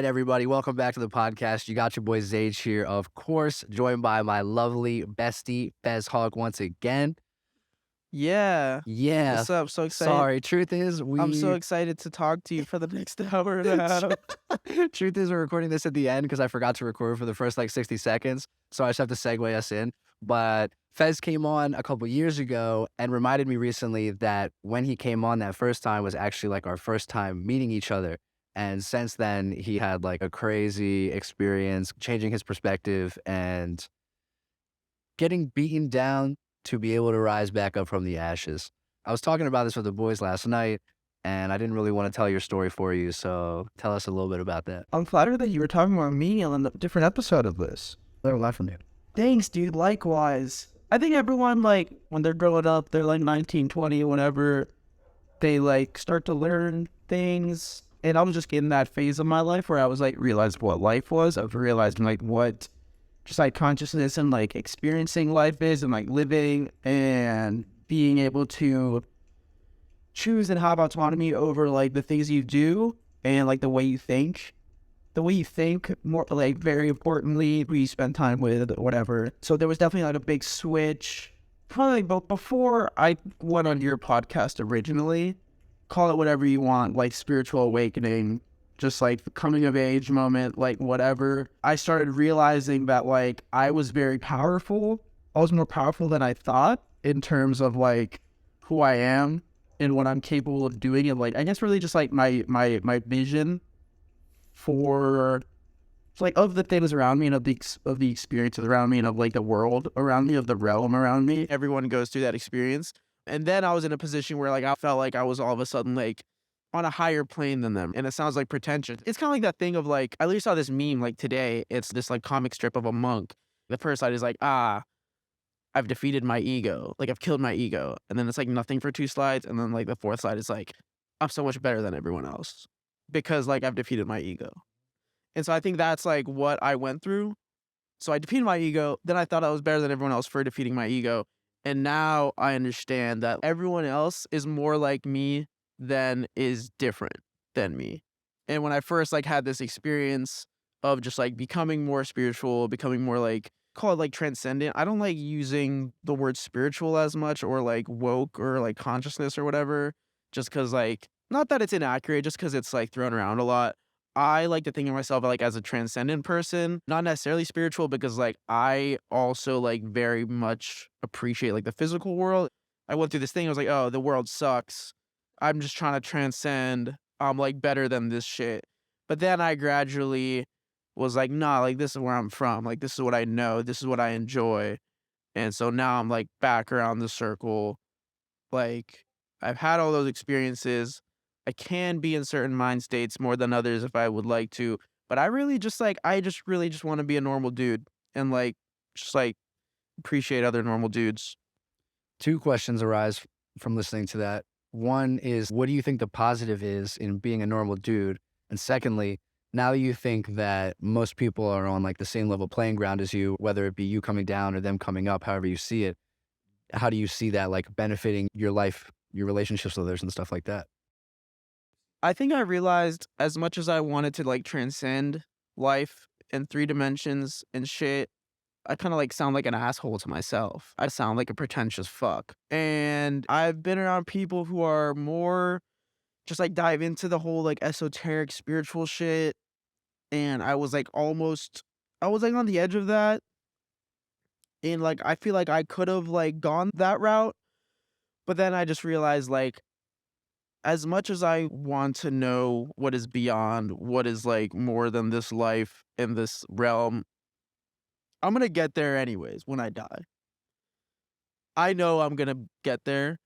right, everybody, welcome back to the podcast. You got your boy Xage here, of course, joined by my lovely bestie, Faiz Haque, once again. Yeah. Yeah, What's up? So excited. sorry, truth is, I'm so excited to talk to you for the next hour and a half. truth is, we're recording this at the end because I forgot to record for the first, 60 seconds, so I just have to segue us in, but Faiz came on a couple years ago and reminded me recently that when he came on that first time was actually, our first time meeting each other. And since then, he had a crazy experience, changing his perspective and getting beaten down to be able to rise back up from the ashes. I was talking about this with the boys last night, and I didn't really want to tell your story for you. So tell us a little bit about that. I'm flattered that you were talking about me on a different episode of this. Learn a lot from you. Thanks, dude. Likewise. I think everyone, when they're growing up, they're 19, 20, whenever they, start to learn things. And I was just getting that phase of my life where I was, realized what life was. I was realizing, what just, consciousness and, experiencing life is and, living and being able to choose and have autonomy over, the things you do and, the way you think. The way you think, more, very importantly, who you spend time with, whatever. So there was definitely, a big switch. Probably before I went on your podcast originally, call it whatever you want, spiritual awakening, just the coming of age moment, whatever. I started realizing that I was very powerful. I was more powerful than I thought in terms of who I am and what I'm capable of doing. And I guess really just my vision for of the things around me and of the experiences around me and of the world around me, of the realm around me. Everyone goes through that experience. And then I was in a position where I felt like I was all of a sudden on a higher plane than them. And it sounds pretentious. It's kind of like that thing of I literally saw this meme today. It's this comic strip of a monk. The first side is I've defeated my ego. I've killed my ego. And then it's nothing for 2 slides. And then the fourth slide is I'm so much better than everyone else because I've defeated my ego. And so I think that's what I went through. So I defeated my ego. Then I thought I was better than everyone else for defeating my ego. And now I understand that everyone else is more like me than is different than me. And when I first had this experience of just becoming more spiritual, becoming more call it transcendent. I don't like using the word spiritual as much or woke or consciousness or whatever, just because not that it's inaccurate, just because it's thrown around a lot. I like to think of myself as a transcendent person, not necessarily spiritual, because I also very much appreciate the physical world. I went through this thing. I was oh, the world sucks. I'm just trying to transcend. I'm better than this shit. But then I gradually was nah, this is where I'm from. This is what I know. This is what I enjoy. And so now I'm back around the circle. I've had all those experiences. I can be in certain mind states more than others if I would like to, but I really just I just really just want to be a normal dude and just appreciate other normal dudes. 2 questions arise from listening to that. One is, what do you think the positive is in being a normal dude? And secondly, now you think that most people are on the same level playing ground as you, whether it be you coming down or them coming up, however you see it, how do you see that benefiting your life, your relationships with others and stuff like that? I think I realized as much as I wanted to transcend life in 3 dimensions and shit, I kind of sound like an asshole to myself. I sound like a pretentious fuck. And I've been around people who are more just dive into the whole esoteric spiritual shit. And I was almost, I was on the edge of that. And I feel I could have gone that route. But then I just realized as much as I want to know what is beyond, what is more than this life in this realm, I'm going to get there anyways when I die. I know I'm going to get there.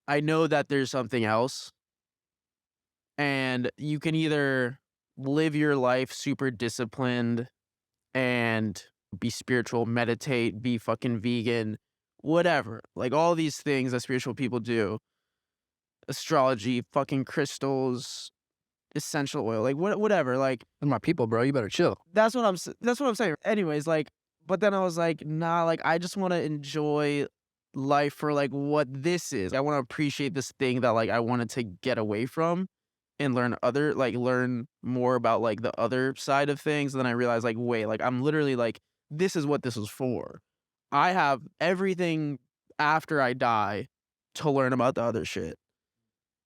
I know that there's something else. And you can either live your life super disciplined and be spiritual, meditate, be fucking vegan, whatever. All these things that spiritual people do. Astrology, fucking crystals, essential oil, whatever. They're my people, bro. You better chill. That's what I'm saying. Anyways, but then I was nah, I just want to enjoy life for what this is. I want to appreciate this thing that I wanted to get away from and learn more about, like, the other side of things, and then I realized, like, wait, like, I'm literally, like, this is what this is for. I have everything after I die to learn about the other shit.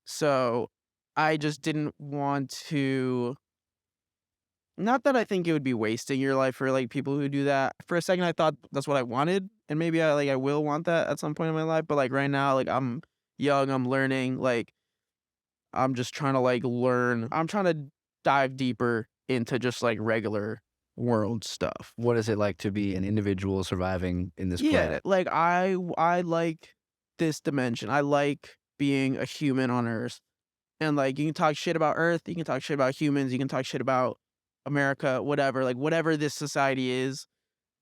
So, I just didn't want to not that I think it would be wasting your life for, like, people who do that. For a second, I thought that's what I wanted, and maybe I will want that at some point in my life, but, like, right now, like, I'm young, I'm learning, like, I'm just trying to, like, learn. I'm trying to dive deeper into just, like, regular world stuff. What is it like to be an individual surviving in this Yeah, planet? like, I like this dimension. I like being a human on Earth, and, like, you can talk shit about Earth, you can talk shit about humans, you can talk shit about America, whatever, like, whatever this society is,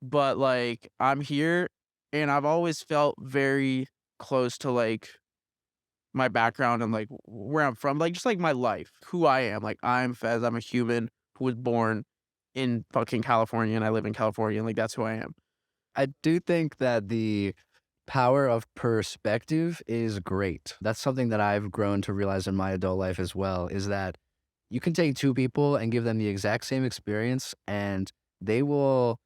but, like, I'm here, and I've always felt very close to, like, my background and, like, where I'm from, like, just, like, my life, who I am, like, I'm Fez, I'm a human who was born in fucking California, and I live in California, and, like, that's who I am. I do think that the power of perspective is great. That's something that I've grown to realize in my adult life as well, is that you can take two people and give them the exact same experience, and they will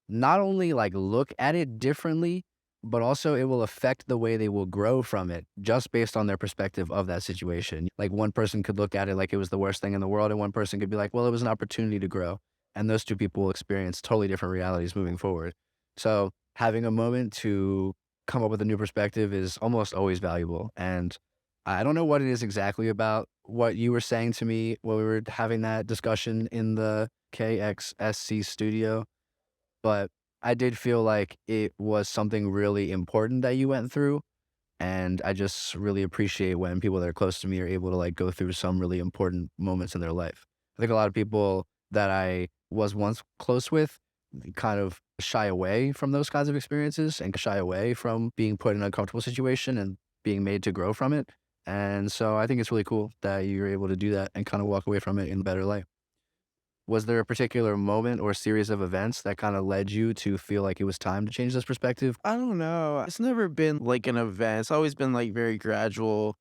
not only like look at it differently, but also it will affect the way they will grow from it just based on their perspective of that situation. Like one person could look at it like it was the worst thing in the world, and one person could be like, well, it was an opportunity to grow. And those two people will experience totally different realities moving forward. So having a moment to come up with a new perspective is almost always valuable. And I don't know what it is exactly about what you were saying to me when we were having that discussion in the KXSC studio, but I did feel like it was something really important that you went through, and I just really appreciate when people that are close to me are able to, like, go through some really important moments in their life. I think a lot of people that I was once close with kind of shy away from those kinds of experiences and shy away from being put in an uncomfortable situation and being made to grow from it, and so I think it's really cool that you're able to do that and kinda walk away from it in a better light. Was there a particular moment or series of events that kinda led you to feel like it was time to change this perspective? I don't know, it's never been, like, an event, it's always been, like, very gradual.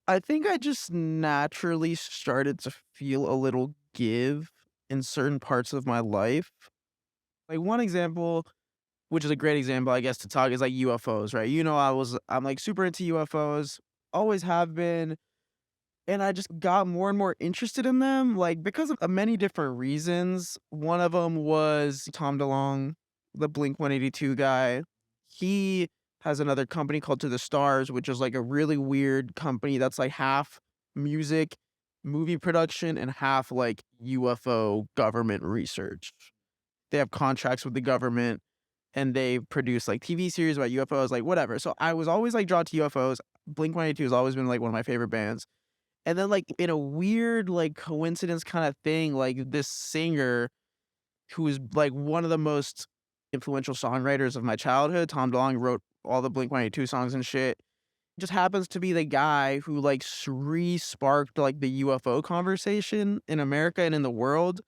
I think I just naturally started to feel a little give in certain parts of my life. Like, one example, which is a great example, I guess, to talk is, like, UFOs, right? You know, I'm, like, super into UFOs, always have been, and I just got more and more interested in them, like, because of many different reasons. One of them was Tom DeLonge, the Blink-182 guy. He has another company called To The Stars, which is, like, a really weird company that's, like, half music, movie production, and half, like, UFO government research. They have contracts with the government, and they produce, like, TV series about UFOs, like, whatever. So I was always, like, drawn to UFOs. Blink-182 has always been, like, one of my favorite bands. And then, like, in a weird, like, coincidence kinda thing, like, this singer who is, like, one of the most influential songwriters of my childhood, Tom DeLonge wrote all the Blink-182 songs and shit, just happens to be the guy who, like, re-sparked, like, the UFO conversation in America and in the world.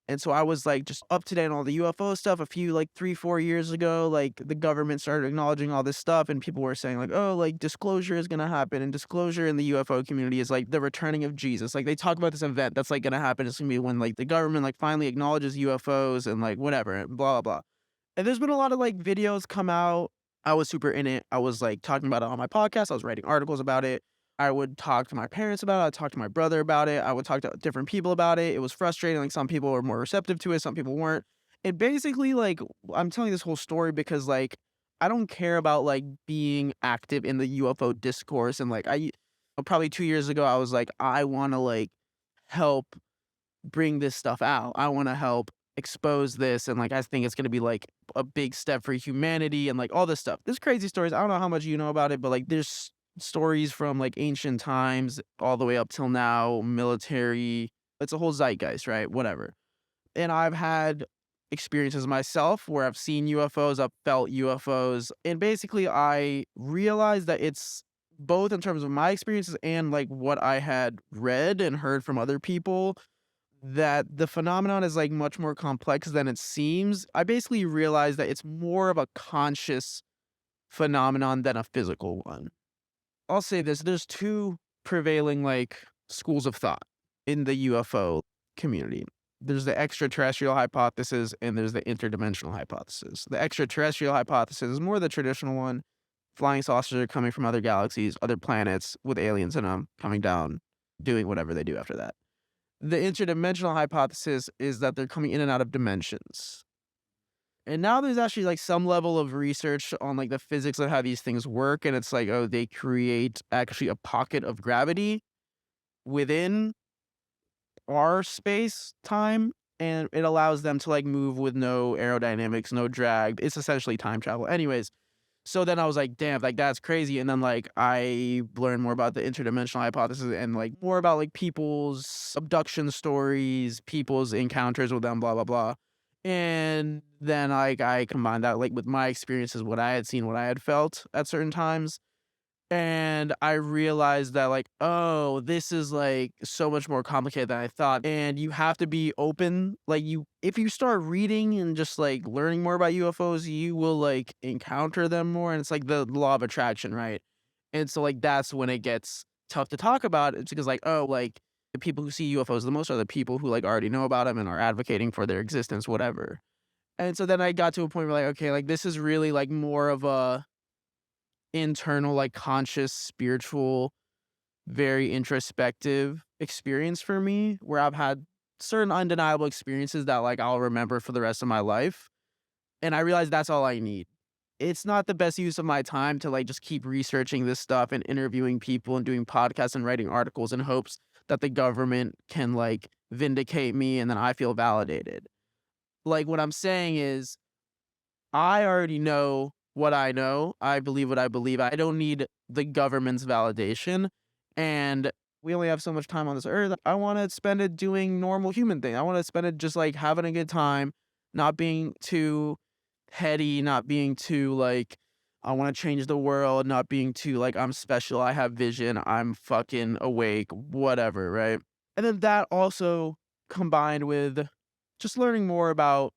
And so I was, like, just up to date on all the UFO stuff a few, like, 3, 4 years ago, like, the government started acknowledging all this stuff, and people were saying, like, "Oh, like, disclosure is gonna happen," and disclosure in the UFO community is, like, the returning of Jesus. Like, they talk about this event that's, like, gonna happen. It's gonna be when, like, the government, like, finally acknowledges UFOs and, like, whatever, and blah, blah, blah. And there's been a lot of, like, videos come out. I was super in it. I was, like, talking about it on my podcast. I was writing articles about it. I would talk to my parents about it. I'd talk to my brother about it. I would talk to different people about it. It was frustrating. Like, some people were more receptive to it, some people weren't. And basically, like, I'm telling this whole story because, like, I don't care about, like, being active in the UFO discourse. And, like, probably 2 years ago, I was like, I wanna, like, help bring this stuff out. I wanna help expose this, and, like, I think it's gonna be, like, a big step for humanity and, like, all this stuff. There's crazy stories. I don't know how much you know about it, but, like, there's stories from, like, ancient times all the way up till now, military. It's a whole zeitgeist, right? Whatever. And I've had experiences myself where I've seen UFOs, I've felt UFOs, and basically I realized that it's both in terms of my experiences and, like, what I had read and heard from other people, that the phenomenon is, like, much more complex than it seems. I basically realized that it's more of a conscious phenomenon than a physical one. I'll say this, there's 2 prevailing, like, schools of thought. in the UFO community. There's the extraterrestrial hypothesis and there's the interdimensional hypothesis. The extraterrestrial hypothesis is more the traditional one. Flying saucers are coming from other galaxies, other planets with aliens in them, coming down, doing whatever they do after that. The interdimensional hypothesis is that they're coming in and out of dimensions. And now there's actually like some level of research on like the physics of how these things work. And it's like, oh, they create actually a pocket of gravity within our space time. And it allows them to like move with no aerodynamics, no drag. It's essentially time travel. Anyways, so then I was like, damn, like that's crazy. And then like I learned more about the interdimensional hypothesis and like more about like people's abduction stories, people's encounters with them, blah, blah, blah. And then like I combined that like with my experiences, what I had seen, what I had felt at certain times. And I realized that like, oh, this is like so much more complicated than I thought. And you have to be open. Like if you start reading and just like learning more about UFOs, you will like encounter them more. And it's like the law of attraction, right? And so like that's when it gets tough to talk about. It's because like, oh, like the people who see UFOs the most are the people who like already know about them and are advocating for their existence, whatever. And so then I got to a point where like, okay, like this is really like more of a internal, like conscious, spiritual, very introspective experience for me, where I've had certain undeniable experiences that like I'll remember for the rest of my life. And I realized that's all I need. It's not the best use of my time to like just keep researching this stuff and interviewing people and doing podcasts and writing articles in hopes that the government can like vindicate me and then I feel validated. Like what I'm saying is I already know what I know. I believe what I believe. I don't need the government's validation. And we only have so much time on this earth. I want to spend it doing normal human things. I want to spend it just like having a good time, not being too heady, not being too like, I want to change the world, not being too like, I'm special, I have vision, I'm fucking awake, whatever, right? And then that also combined with just learning more about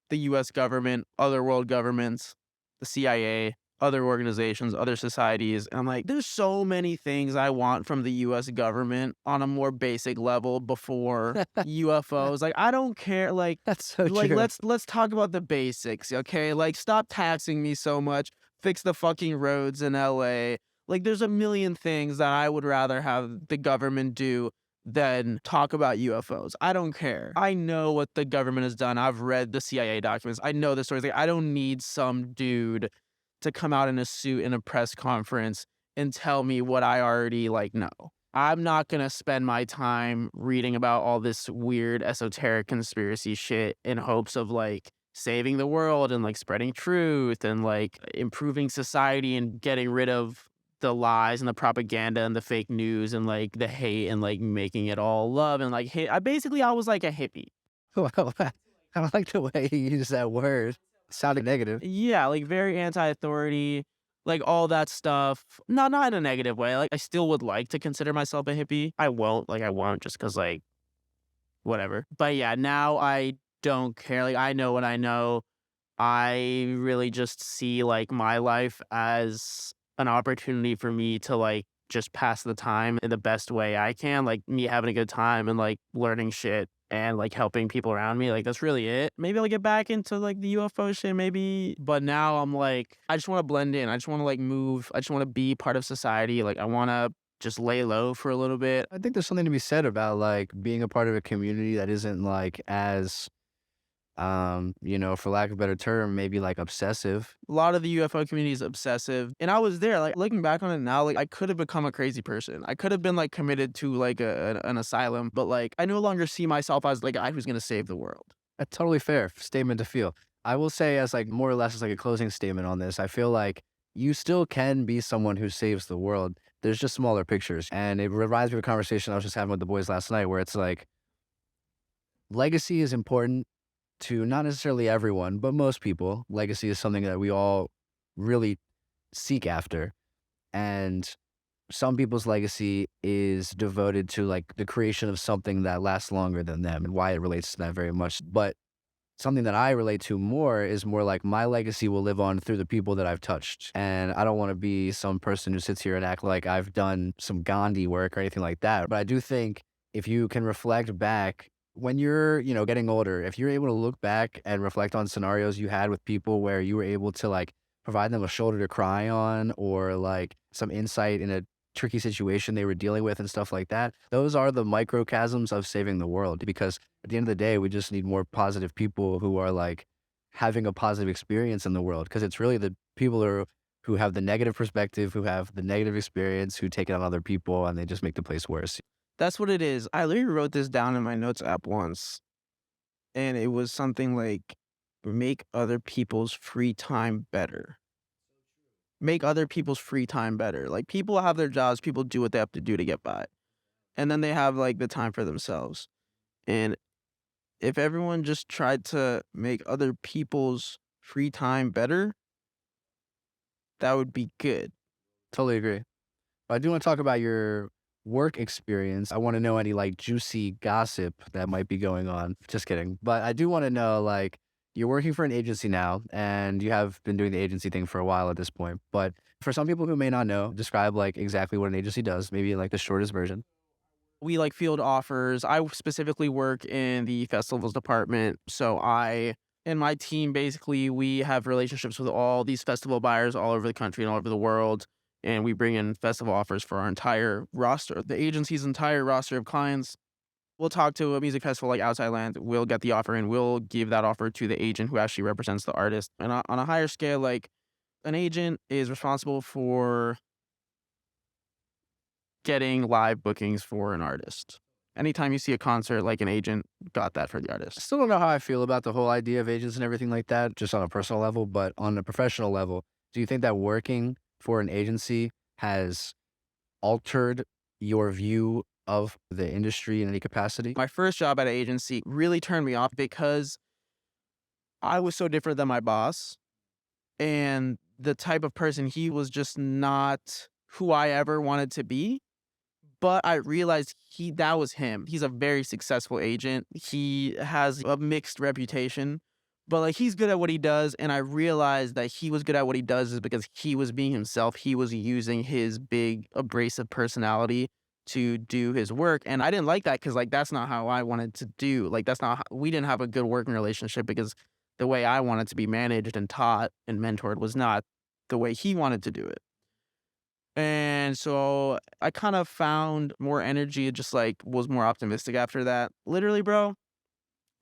the US government, other world governments, the CIA, other organizations, other societies. And I'm like, there's so many things I want from the US government on a more basic level before UFOs. Like, I don't care. Like, That's so like true. let's talk about the basics, okay? Like, stop taxing me so much. Fix the fucking roads in LA. Like, there's a million things that I would rather have the government do than talk about UFOs. I don't care. I know what the government has done. I've read the CIA documents. I know the stories. Like, I don't need some dude to come out in a suit in a press conference and tell me what I already like know. I'm not going to spend my time reading about all this weird esoteric conspiracy shit in hopes of like saving the world and like spreading truth and like improving society and getting rid of the lies and the propaganda and the fake news and like the hate and like making it all love and like I was like a hippie. Well, I like the way you use that word. It sounded negative. Yeah, like very anti-authority, like all that stuff. Not in a negative way. Like I still would like to consider myself a hippie. I won't just because like whatever. But yeah, now I don't care. Like I know what I know. I really just see like my life as an opportunity for me to like just pass the time in the best way I can, like me having a good time and like learning shit and like helping people around me. Like that's really it. Maybe I'll get back into like the UFO shit maybe, but now I'm like I just want to blend in. I just want to like move. I just want to be part of society. Like I want to just lay low for a little bit. I think there's something to be said about like being a part of a community that isn't like as for lack of a better term, maybe like obsessive. A lot of the UFO community is obsessive. And I was there, like looking back on it now, like I could have become a crazy person. I could have been like committed to like an asylum, but like I no longer see myself as like a guy who's going to save the world. A totally fair statement to feel. I will say as like more or less as like a closing statement on this, I feel like you still can be someone who saves the world. There's just smaller pictures. And it reminds me of a conversation I was just having with the boys last night where it's like legacy is important to not necessarily everyone, but most people. Legacy is something that we all really seek after. And some people's legacy is devoted to like the creation of something that lasts longer than them and why it relates to that very much. But something that I relate to more is more like my legacy will live on through the people that I've touched. And I don't want to be some person who sits here and act like I've done some Gandhi work or anything like that. But I do think if you can reflect back when you're, getting older, if you're able to look back and reflect on scenarios you had with people where you were able to like provide them a shoulder to cry on or like some insight in a tricky situation they were dealing with and stuff like that, those are the microchasms of saving the world. Because at the end of the day, we just need more positive people who are like having a positive experience in the world. Because it's really the people who have the negative perspective, who have the negative experience, who take it on other people, and they just make the place worse. That's what it is. I literally wrote this down in my notes app once, and it was something like, make other people's free time better. Make other people's free time better. Like, people have their jobs, people do what they have to do to get by. And then they have like the time for themselves. And if everyone just tried to make other people's free time better, that would be good. Totally agree. But I do want to talk about your work experience. I want to know any like juicy gossip that might be going on. Just kidding. But I do want to know like you're working for an agency now and you have been doing the agency thing for a while at this point. But for some people who may not know, describe like exactly what an agency does, maybe like the shortest version. We like field offers. I specifically work in the festivals department. So I and my team, basically, we have relationships with all these festival buyers all over the country and all over the world. And we bring in festival offers for our entire roster, the agency's entire roster of clients. We'll talk to a music festival like Outside Land. We'll get the offer and we'll give that offer to the agent who actually represents the artist. And on a higher scale, like an agent is responsible for getting live bookings for an artist. Anytime you see a concert, like an agent got that for the I artist. still don't know how I feel about the whole idea of agents and everything like that, just on a personal level, but on a professional level, do you think that working for an agency has altered your view of the industry in any capacity? My first job at an agency really turned me off because I was so different than my boss. And the type of person he was just not who I ever wanted to be. But I realized that was him. He's a very successful agent. He has a mixed reputation, but like he's good at what he does. And I realized that he was good at what he does is because he was being himself. He was using his big abrasive personality to do his work. And I didn't like that because like that's not how I wanted to do. Like that's not how, we didn't have a good working relationship because the way I wanted to be managed and taught and mentored was not the way he wanted to do it. And so I kind of found more energy, just like was more optimistic after that. Literally, bro,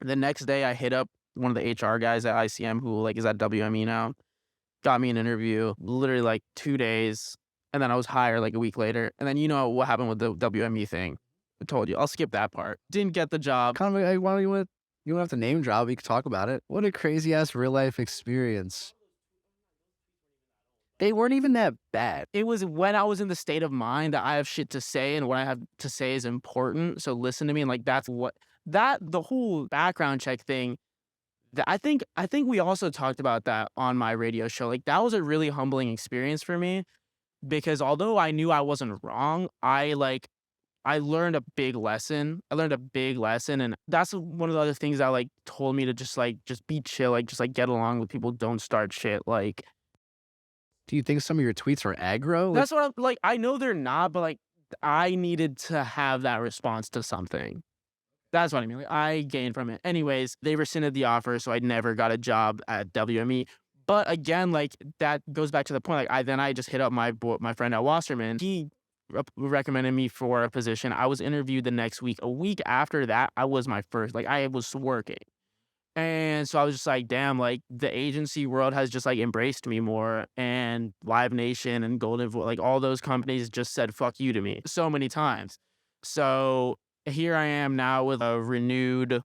the next day I hit up one of the HR guys at ICM who like is at WME now, got me an interview, literally like 2 days. And then I was hired like a week later. And then you know what happened with the WME thing. I told you, I'll skip that part. Didn't get the job. Kind of like, why don't you don't have to name drop, you can talk about it. What a crazy ass real life experience. They weren't even that bad. It was when I was in the state of mind that I have shit to say and what I have to say is important. So listen to me. And like that's what the whole background check thing. That I think we also talked about that on my radio show. Like that was a really humbling experience for me because although I knew I wasn't wrong, I learned a big lesson. I learned a big lesson, and that's one of the other things that like told me to just be chill, like just like get along with people, don't start shit. Like Do you think some of your tweets are aggro? that's what I'm like. I know they're not, but like I needed to have that response to something. That's what I mean. Like, I gained from it. Anyways, they rescinded the offer, so I never got a job at WME. But again, like that goes back to the point. Like I just hit up my friend at Wasserman. He recommended me for a position. I was interviewed the next week. A week after that, I was my first. Like I was working. And so I was just like, damn, like the agency world has just like embraced me more. And Live Nation and like all those companies just said fuck you to me so many times. So here I am now with a renewed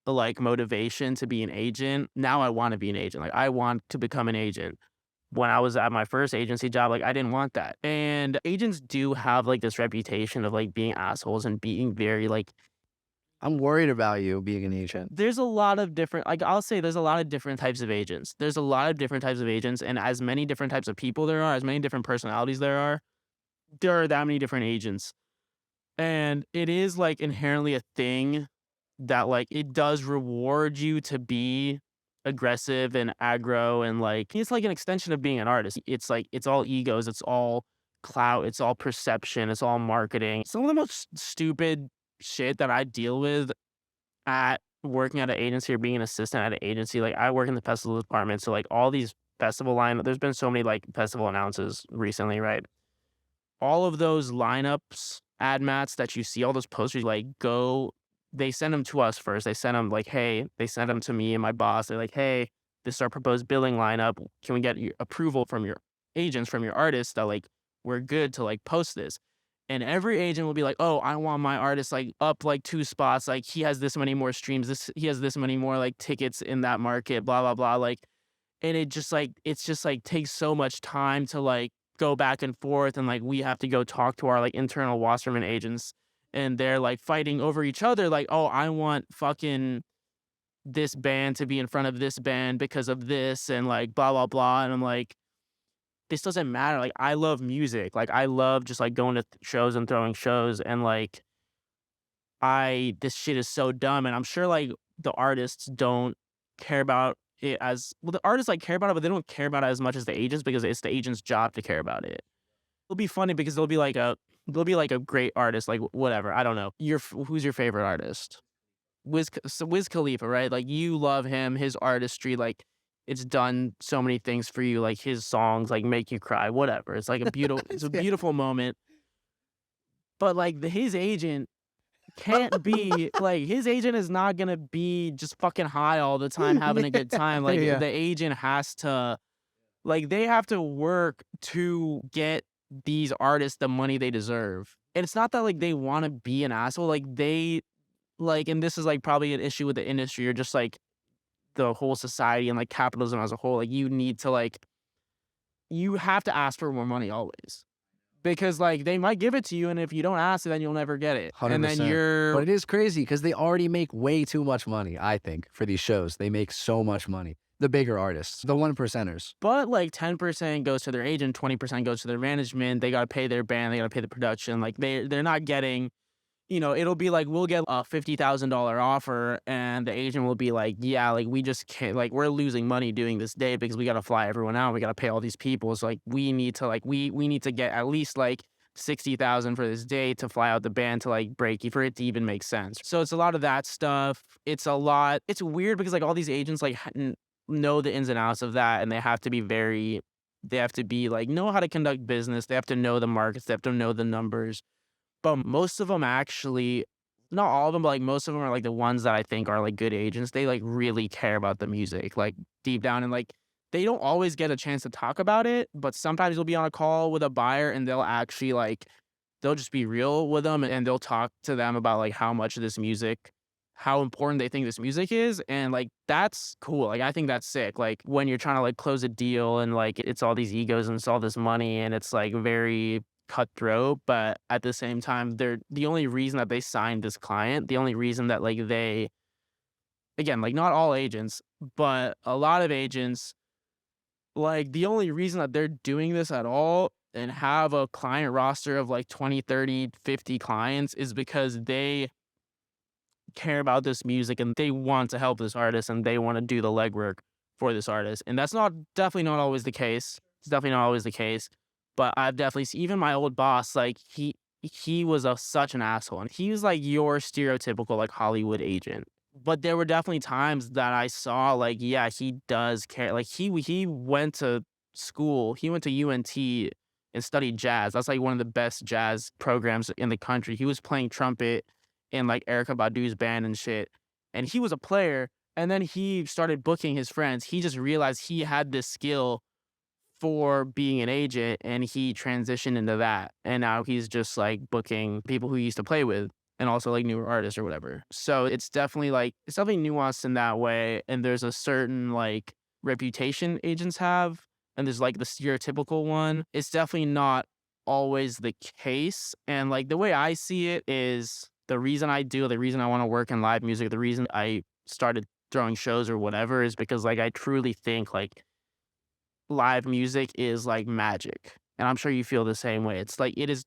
like motivation to be an agent. Now I want to be an agent. Like I want to become an agent. When I was at my first agency job, like I didn't want that. And agents do have like this reputation of like being assholes and being very like I'm worried about you being an agent. there's a lot of different like I'll say there's a lot of different types of agents. There's a lot of different types of agents, and as many different types of people there are, as many different personalities there are that many different agents. And it is like inherently a thing that like it does reward you to be aggressive and aggro, and like it's like an extension of being an artist. It's like it's all egos, it's all clout, it's all perception, it's all marketing. Some of the most stupid shit that I deal with at working at an agency or being an assistant at an agency. Like, I work in the festival department, so like all these there's been so many like festival announces recently, right? All of those lineups, ad mats that you see, all those posters, like, they send them to us first. They send them like, hey, they send them to me and my boss. They're like, hey, this is our proposed billing lineup. Can we get your approval from your agents, from your artists that like we're good to like post this? And every agent will be like, oh, I want my artist like up like 2 spots. Like, he has this many more streams. He has this many more like tickets in that market, blah, blah, blah. Like, and it's just like takes so much time to like go back and forth. And like, we have to go talk to our like internal Wasserman agents, and they're like fighting over each other. Like, oh, I want fucking this band to be in front of this band because of this, and like blah, blah, blah. And I'm like, this doesn't matter. Like, I love music. Like, I love just like going to shows and throwing shows. And like, this shit is so dumb. And I'm sure like the artists don't care about it as well. The artists like care about it, but they don't care about it as much as the agents, because it's the agent's job to care about it. It'll be funny because there'll be like a great artist, like whatever. I don't know. Who's your favorite artist? Wiz Khalifa, right? Like, you love him, his artistry, like it's done so many things for you. Like, his songs like make you cry, whatever. It's like it's a Yeah. beautiful moment. But like his agent can't be like, his agent is not gonna be just fucking high all the time having a good time. Like, Yeah. the agent has to, like, they have to work to get these artists the money they deserve. And it's not that like they want to be an asshole. Like, and this is like probably an issue with the industry or just like the whole society and like capitalism as a whole. Like, you have to ask for more money always, because like they might give it to you, and if you don't ask, then you'll never get it. And then 100%. But it is crazy because they already make way too much money, I think, for these shows. They make so much money. The bigger artists, the 1%ers. But like 10% goes to their agent, 20% goes to their management. They gotta pay their band, they gotta pay the production. Like, they're not getting, it'll be like, we'll get a $50,000 offer, and the agent will be like, yeah, like, we just can't, like, we're losing money doing this day because we gotta fly everyone out, we gotta pay all these people. So like, we need to get at least like 60,000 for this day to fly out the band to like for it to even make sense. So it's a lot of that stuff. It's weird because like all these agents like know the ins and outs of that, and they have to be like, know how to conduct business. They have to know the markets. They have to know the numbers. But most of them actually, not all of them, but like most of them are like the ones that I think are like good agents. They like really care about the music, like deep down, and like they don't always get a chance to talk about it, but sometimes you'll be on a call with a buyer and they'll actually like, they'll just be real with them, and they'll talk to them about like how important they think this music is. And like, that's cool. Like, I think that's sick. Like, when you're trying to like close a deal, and like it's all these egos and it's all this money, and it's like very cutthroat, but at the same time, they're the only reason that they signed this client, the only reason that like again, like, not all agents, but a lot of agents, like, the only reason that they're doing this at all and have a client roster of like 20, 30, 50 clients is because they care about this music, and they want to help this artist, and they want to do the legwork for this artist. And that's definitely not always the case. It's definitely not always the case. But I've definitely seen, even my old boss, like, he was such an asshole, and he was like your stereotypical like Hollywood agent. But there were definitely times that I saw like, yeah, he does care. Like, he went to school, he went to UNT and studied jazz. That's like one of the best jazz programs in the country. He was playing trumpet in like Erykah Badu's band and shit. And he was a player, and then he started booking his friends. He just realized he had this skill for being an agent, and he transitioned into that. And now he's just like booking people who he used to play with, and also like newer artists or whatever. So it's definitely nuanced in that way. And there's a certain like reputation agents have, and there's like the stereotypical one. It's definitely not always the case. And like, the way I see it is, the reason I want to work in live music, the reason I started throwing shows or whatever, is because like, I truly think like live music is like magic. And I'm sure you feel the same way. It's like, it is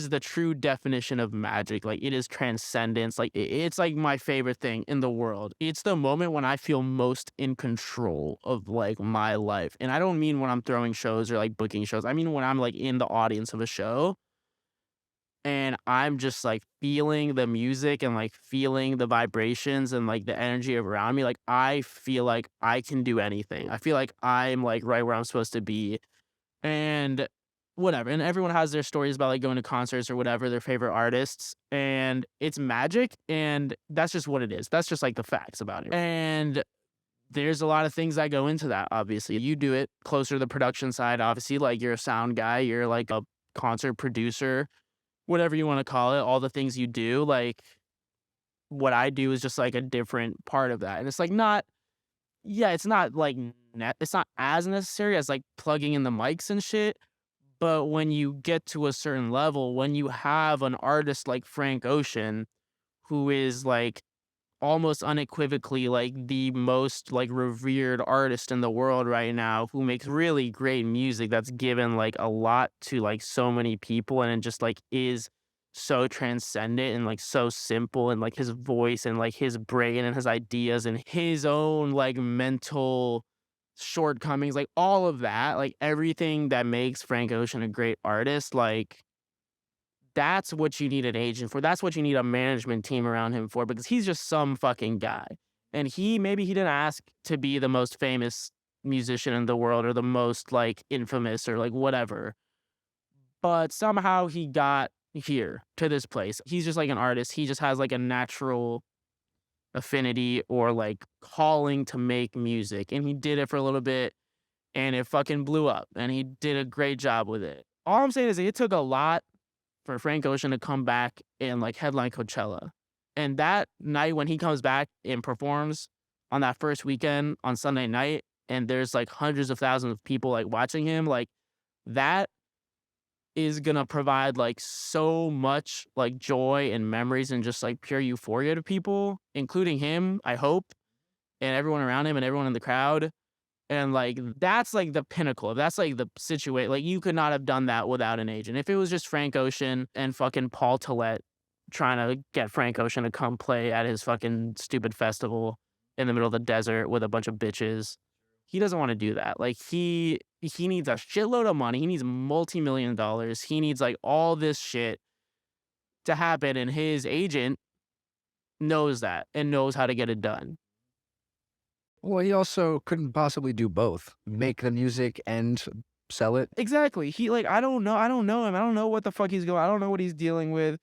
the true definition of magic. Like, it is transcendence. Like, it's like my favorite thing in the world. It's the moment when I feel most in control of like my life. And I don't mean when I'm throwing shows or like booking shows. I mean when I'm like in the audience of a show. and I'm just like feeling the music and like feeling the vibrations and like the energy around me. Like I feel like I can do anything. I feel like I'm like right where I'm supposed to be. And whatever. And everyone has their stories about like going to concerts or whatever, their favorite artists. And it's magic. And that's just what it is. That's just like the facts about it. And there's a lot of things that go into that, obviously. You do it closer to the production side, obviously. Like you're a sound guy, you're like a concert producer, whatever you want to call it, all the things you do. Like what I do is just like a different part of that. And it's like not, yeah, it's not like, it's not as necessary as like plugging in the mics and shit. But when you get to a certain level, when you have an artist like Frank Ocean, who is like almost unequivocally like the most like revered artist in the world right now, who makes really great music that's given like a lot to like so many people, and it just like is so transcendent and like so simple, and like his voice and like his brain and his ideas and his own like mental shortcomings, like all of that, like everything that makes Frank Ocean a great artist, like that's what you need an agent for. That's what you need a management team around him for, because he's just some fucking guy. And maybe he didn't ask to be the most famous musician in the world or the most like infamous or like whatever. But somehow he got here to this place. He's just like an artist. He just has like a natural affinity or like calling to make music. And he did it for a little bit and it fucking blew up. And he did a great job with it. All I'm saying is it took a lot for Frank Ocean to come back and like headline Coachella. And that night when he comes back and performs on that first weekend on Sunday night, and there's like hundreds of thousands of people like watching him, like that is gonna provide like so much like joy and memories and just like pure euphoria to people, including him, I hope, and everyone around him and everyone in the crowd. And like that's like the pinnacle. That's like the situation. Like you could not have done that without an agent. If it was just Frank Ocean and fucking Paul Tillett trying to get Frank Ocean to come play at his fucking stupid festival in the middle of the desert with a bunch of bitches, he doesn't want to do that. Like he needs a shitload of money. He needs multi-million dollars. He needs like all this shit to happen, and his agent knows that and knows how to get it done. Well, he also couldn't possibly do both, make the music and sell it. Exactly. He like I don't know him. I don't know what the fuck he's going. I don't know what he's dealing with.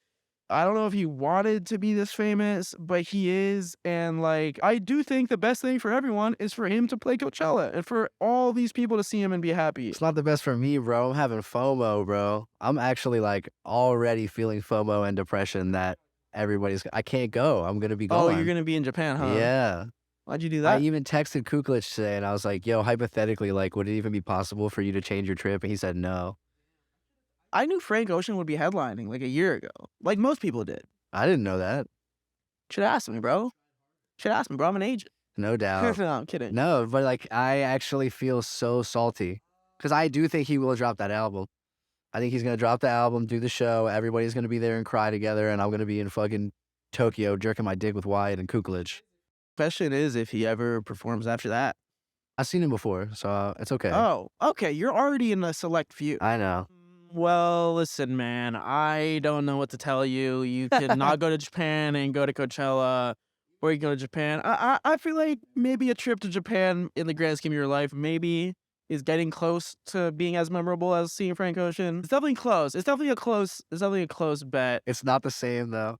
I don't know if he wanted to be this famous, but he is. And like I do think the best thing for everyone is for him to play Coachella and for all these people to see him and be happy. It's not the best for me, bro. I'm having FOMO, bro. I'm actually like already feeling FOMO and depression that I can't go. I'm going to be Oh, gone. you're gonna be in Japan, huh? Yeah. Why'd you do I that? even texted Kuklich today and I was like, yo, hypothetically, like, would it even be possible for you to change your trip? And he said no. I knew Frank Ocean would be headlining like a year ago, like most people did. I didn't know that. Should ask me, bro. I'm an agent. No doubt. No, I'm kidding. No, but like, I actually feel so salty because I do think he will drop that album. I think he's going to drop the album, do the show. Everybody's going to be there and cry together. And I'm going to be in fucking Tokyo jerking my dick with Wyatt and Kuklich. Question is if he ever performs after that. I've seen him before, so it's okay. Oh, okay. You're already in a select few. I know. Well, listen, man. I don't know what to tell you. You can not go to Japan and go to Coachella, or you can go to Japan. I feel like maybe a trip to Japan in the grand scheme of your life maybe is getting close to being as memorable as seeing Frank Ocean. It's definitely close. It's definitely a close bet. It's not the same, though.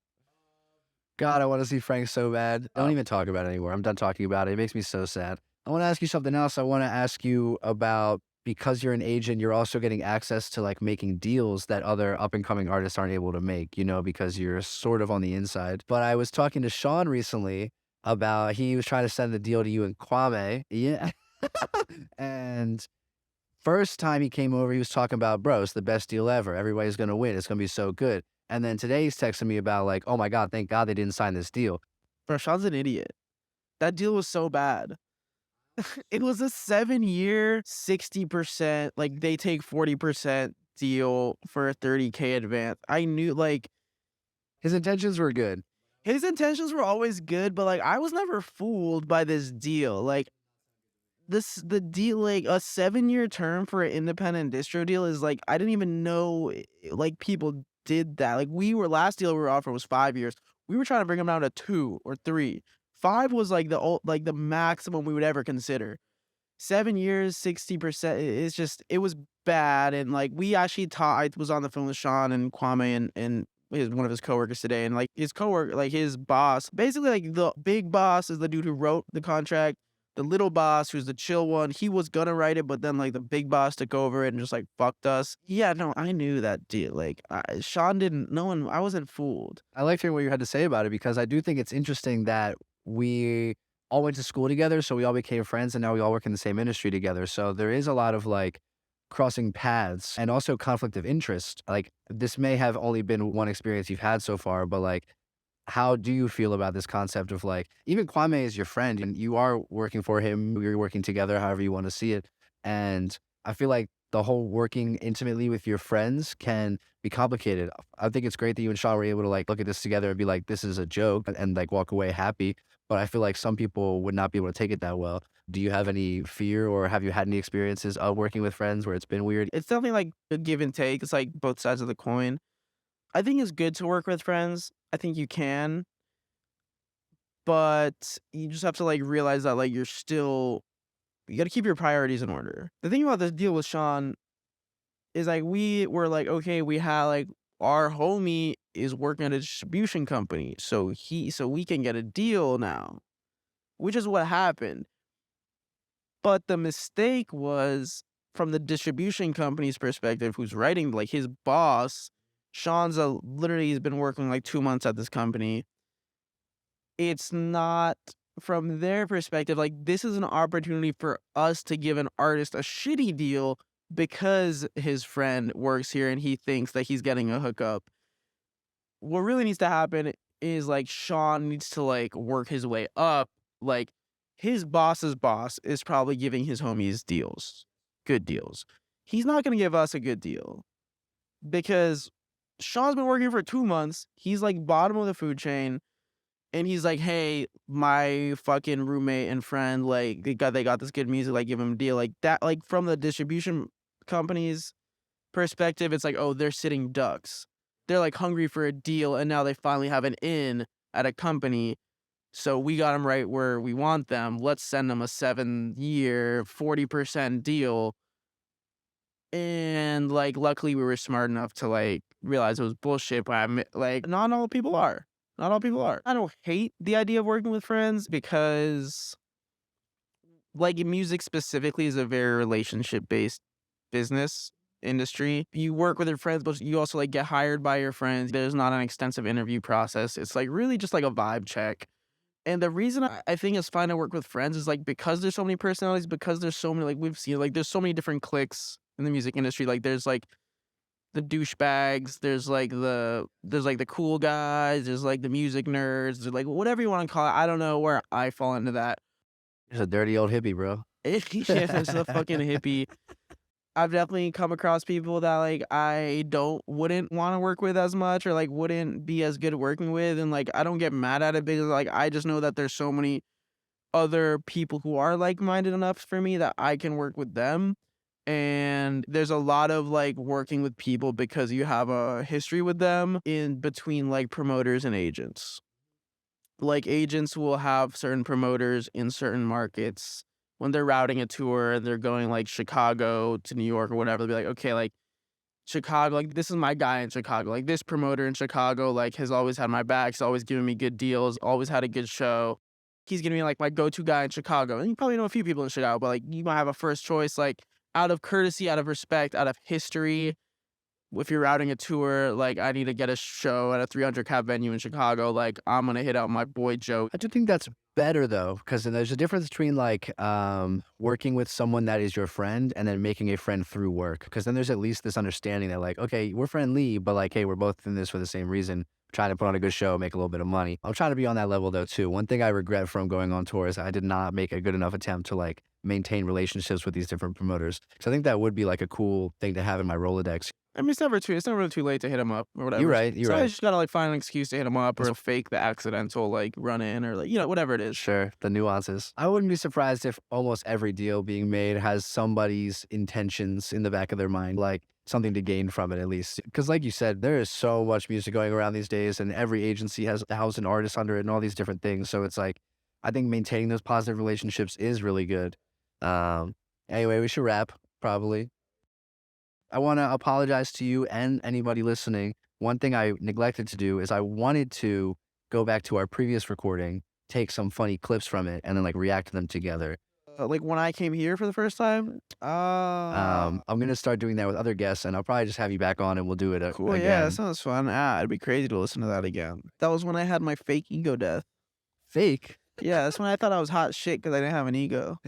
God, I want to see Frank so bad. Don't even talk about it anymore. I'm done talking about it. It makes me so sad. I want to ask you something else. I want to ask you about, because you're an agent, you're also getting access to like making deals that other up and coming artists aren't able to make, you know, because you're sort of on the inside. But I was talking to Sean recently about, he was trying to send the deal to you and Kwame. Yeah. And first time he came over, he was talking about, bro, it's the best deal ever. Everybody's going to win. It's going to be so good. And then today he's texting me about like, oh my God, thank God they didn't sign this deal. Bro, Sean's an idiot. That deal was so bad. It was a 7-year, 60%, like they take 40% deal for a 30K advance. I knew like His intentions were good. his intentions were always good, but like I was never fooled by this deal. Like the deal, like a 7-year term for an independent distro deal is like I didn't even know like people did that. Like last deal we were offered was 5 years. We were trying to bring them down to 2 or 3. 5 was like the maximum we would ever consider. 7 years, 60%. It's just, it was bad. And like we actually I was on the phone with Sean and Kwame and one of his coworkers today, and like his coworker, like his boss, basically like the big boss is the dude who wrote the contract. The little boss, who's the chill one, he was gonna write it, but then like the big boss took over it and just like fucked us. Yeah, no, I knew that deal. Like Sean didn't. No one. I wasn't fooled. I liked hearing what you had to say about it because I do think it's interesting that we all went to school together, so we all became friends, and now we all work in the same industry together. So there is a lot of like crossing paths and also conflict of interest. Like this may have only been one experience you've had so far, but like how do you feel about this concept of like, even Kwame is your friend and you are working for him, you're working together, however you want to see it. And I feel like the whole working intimately with your friends can be complicated. I think it's great that you and Shaw were able to like look at this together and be like, this is a joke and like walk away happy. But I feel like some people would not be able to take it that well. Do you have any fear or have you had any experiences of working with friends where it's been weird? It's definitely like a give and take. It's like both sides of the coin. I think it's good to work with friends. I think you can, but you just have to like realize that like you got to keep your priorities in order. The thing about this deal with Sean is like we were like, okay, we had like our homie is working at a distribution company, so we can get a deal now, which is what happened. But the mistake was from the distribution company's perspective, who's writing, like his boss, Sean's literally he's been working like 2 months at this company. It's not from their perspective, like this is an opportunity for us to give an artist a shitty deal because his friend works here and he thinks that he's getting a hookup. What really needs to happen is like Sean needs to like work his way up. Like his boss's boss is probably giving his homies deals, good deals. He's not going to give us a good deal because Sean's been working for 2 months. He's like bottom of the food chain. And he's like, hey, my fucking roommate and friend, like they got this good music, like give him a deal. Like that, like from the distribution company's perspective, it's like, oh, they're sitting ducks. They're like hungry for a deal, and now they finally have an in at a company. So we got them right where we want them. Let's send them a 7-year, 40% deal. And like, luckily, we were smart enough to like realize it was bullshit. But like, not all people are. Not all people are. I don't hate the idea of working with friends because, like, music specifically is a very relationship-based business industry. You work with your friends, but you also like get hired by your friends. There's not an extensive interview process. It's like really just like a vibe check. And the reason I think it's fine to work with friends is like because there's so many personalities, because there's so many, like we've seen, like there's so many different cliques in the music industry. Like there's like the douchebags, there's like the cool guys, there's like the music nerds, there's like whatever you want to call it. I don't know where I fall into that. He's a dirty old hippie, bro. Yeah, it's a fucking hippie. I've definitely come across people that like I wouldn't want to work with as much, or like wouldn't be as good at working with, and like I don't get mad at it because like I just know that there's so many other people who are like-minded enough for me that I can work with them. And there's a lot of like working with people because you have a history with them in between like promoters and agents. Like agents will have certain promoters in certain markets when they're routing a tour and they're going like Chicago to New York or whatever. They'll be like, okay, like Chicago, like this is my guy in Chicago. Like this promoter in Chicago, like has always had my back. He's always given me good deals, always had a good show. He's gonna be like my go-to guy in Chicago. And you probably know a few people in Chicago, but like you might have a first choice, like out of courtesy, out of respect, out of history. If you're routing a tour, like I need to get a show at a 300 cap venue in Chicago, like I'm gonna hit out my boy Joe. I do think that's better though, because there's a difference between like working with someone that is your friend and then making a friend through work. Because then there's at least this understanding that like, okay, we're friendly, but like, hey, we're both in this for the same reason. Trying to put on a good show, make a little bit of money. I'm trying to be on that level though too. One thing I regret from going on tour is I did not make a good enough attempt to like maintain relationships with these different promoters. So I think that would be like a cool thing to have in my Rolodex. I mean, it's never really too late to hit him up or whatever. You're right. So I just gotta like find an excuse to hit him up or fake the accidental like run in or like, you know, whatever it is. Sure, the nuances. I wouldn't be surprised if almost every deal being made has somebody's intentions in the back of their mind. Like something to gain from it at least. Because like you said, there is so much music going around these days, and every agency has a house and artist under it and all these different things. So it's like, I think maintaining those positive relationships is really good. Anyway, we should wrap, probably. I want to apologize to you and anybody listening. One thing I neglected to do is I wanted to go back to our previous recording, take some funny clips from it, and then like react to them together. Like when I came here for the first time. I'm gonna start doing that with other guests, and I'll probably just have you back on, and we'll do it Cool. again. Yeah, that sounds fun. It'd be crazy to listen to that again. That was when I had my fake ego death. Fake. Yeah, that's when I thought I was hot shit because I didn't have an ego.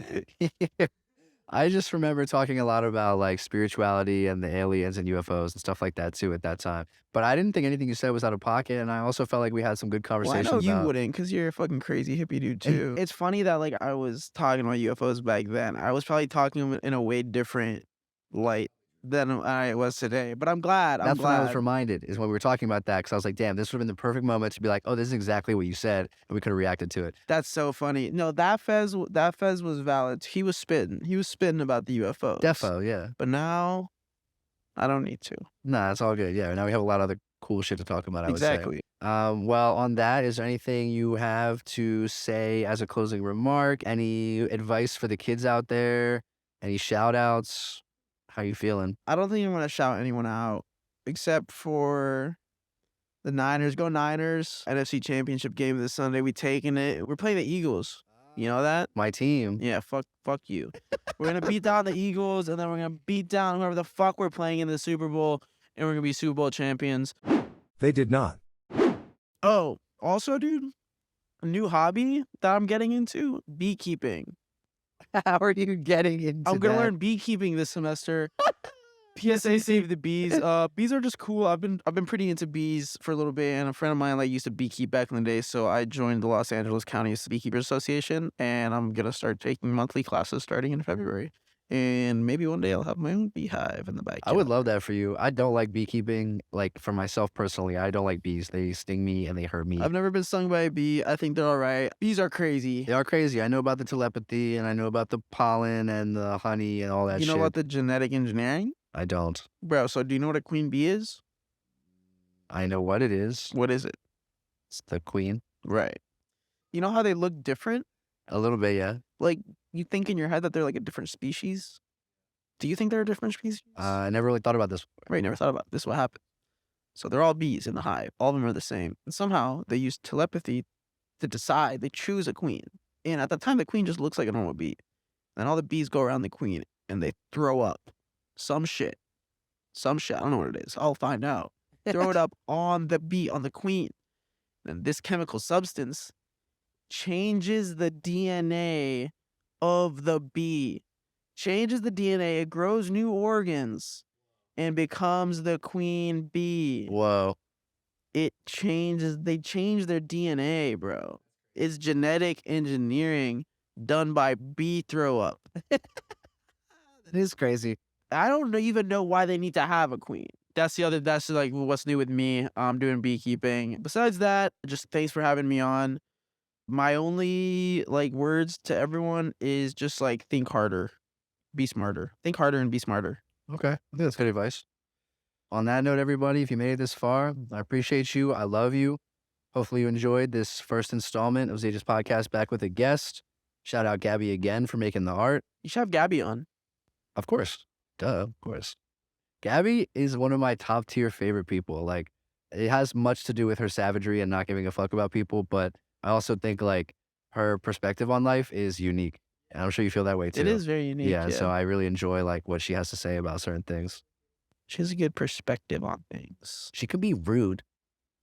I just remember talking a lot about like spirituality and the aliens and UFOs and stuff like that too at that time. But I didn't think anything you said was out of pocket, and I also felt like we had some good Well, I conversations know you about. wouldn't because you're a fucking crazy hippie dude too. It's funny that like I was talking about UFOs back then. I was probably talking in a way different light than I was today. But I'm glad. That's when I was reminded is when we were talking about that, because I was like, damn, this would have been the perfect moment to be like, oh, this is exactly what you said, and we could have reacted to it. That's so funny. No, that Fez was valid. He was spitting. He was spitting about the UFOs. Defo, yeah. But now, I don't need to. Nah, it's all good. Yeah, now we have a lot of other cool shit to talk about, I would say. Exactly. Well, on that, is there anything you have to say as a closing remark? Any advice for the kids out there? Any shout outs? How you feeling? I don't think I'm going to shout anyone out except for the Niners. Go Niners. NFC Championship game this Sunday. We taking it. We're playing the Eagles. You know that? My team. Yeah, fuck you. We're going to beat down the Eagles, and then we're going to beat down whoever the fuck we're playing in the Super Bowl, and we're going to be Super Bowl champions. They did not. Oh, also, dude, a new hobby that I'm getting into, beekeeping. How are you getting into I'm going to that? learn beekeeping this semester. PSA save the bees. Bees are just cool. I've been pretty into bees for a little bit, and a friend of mine like used to beekeep back in the day, so I joined the Los Angeles County Beekeepers Association, and I'm gonna start taking monthly classes starting in February. And maybe one day I'll have my own beehive in the backyard. I would love that for you. I don't like beekeeping. Like for myself personally, I don't like bees. They sting me and they hurt me. I've never been stung by a bee. I think they're all right. Bees are crazy. They are crazy. I know about the telepathy, and I know about the pollen and the honey and all that You shit. know about the genetic engineering? I don't. Bro, so do you know what a queen bee is? I know what it is. What is it? It's the queen. Right. You know how they look different? A little bit, yeah. Like, you think in your head that they're like a different species? Do you think they're a different species? I never really thought about this before. Right, never thought about it. This is what happened. So they're all bees in the hive. All of them are the same. And somehow they use telepathy to decide. They choose a queen. And at the time, the queen just looks like a normal bee. And all the bees go around the queen and they throw up some shit. Some shit. I don't know what it is. I'll find out. Throw it up on the bee, on the queen. And this chemical substance changes the DNA of the bee. Changes the DNA. It grows new organs and becomes the queen bee. Whoa. They change their DNA, bro. It's genetic engineering done by bee throw up. That is crazy. I don't even know why they need to have a queen. That's like what's new with me. I'm doing beekeeping. Besides that, just thanks for having me on. My only like words to everyone is just like think harder, be smarter. Think harder and be smarter. Okay. I think that's good advice. On that note, everybody, if you made it this far, I appreciate you. I love you. Hopefully you enjoyed this first installment of Xage's podcast back with a guest. Shout out Gabby again for making the art. You should have Gabby on. Of course. Duh, of course. Gabby is one of my top tier favorite people. Like, it has much to do with her savagery and not giving a fuck about people, but I also think like her perspective on life is unique. And I'm sure you feel that way too. It is very unique. Yeah, so I really enjoy like what she has to say about certain things. She has a good perspective on things. She could be rude,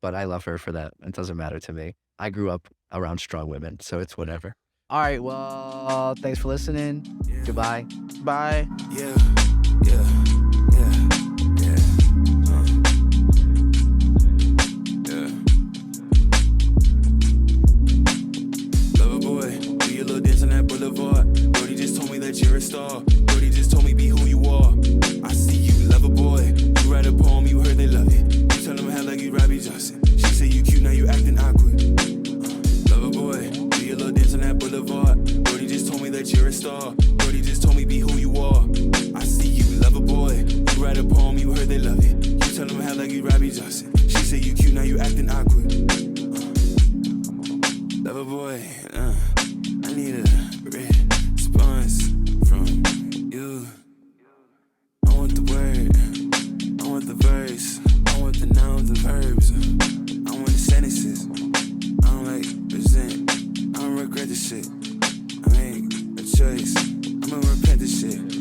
but I love her for that. It doesn't matter to me. I grew up around strong women, so it's whatever. All right, well, thanks for listening. Goodbye. Bye. Yeah, yeah, yeah, yeah. Yeah. Lover boy, do your little dance on that boulevard. Brody just told me that you're a star. Brody just told me be who you are. I see you, lover boy. You write a poem, you heard they love it. You tell them how like you Robbie Johnson. She say you cute, now you acting awkward. Lover boy, do your little dance on that boulevard. Brody just told me that that you're a star. Brody just told me be who you are. I see you, lover boy. You write a poem, you heard they love it. You tell them how like you Robbie Johnson. She say you cute, now you acting awkward. Lover boy, I need a response from you. I want the word, I want the verse, I want the nouns and verbs, I want the sentences. I don't like resent, I don't regret the shit. I make a choice, I'ma repent this shit.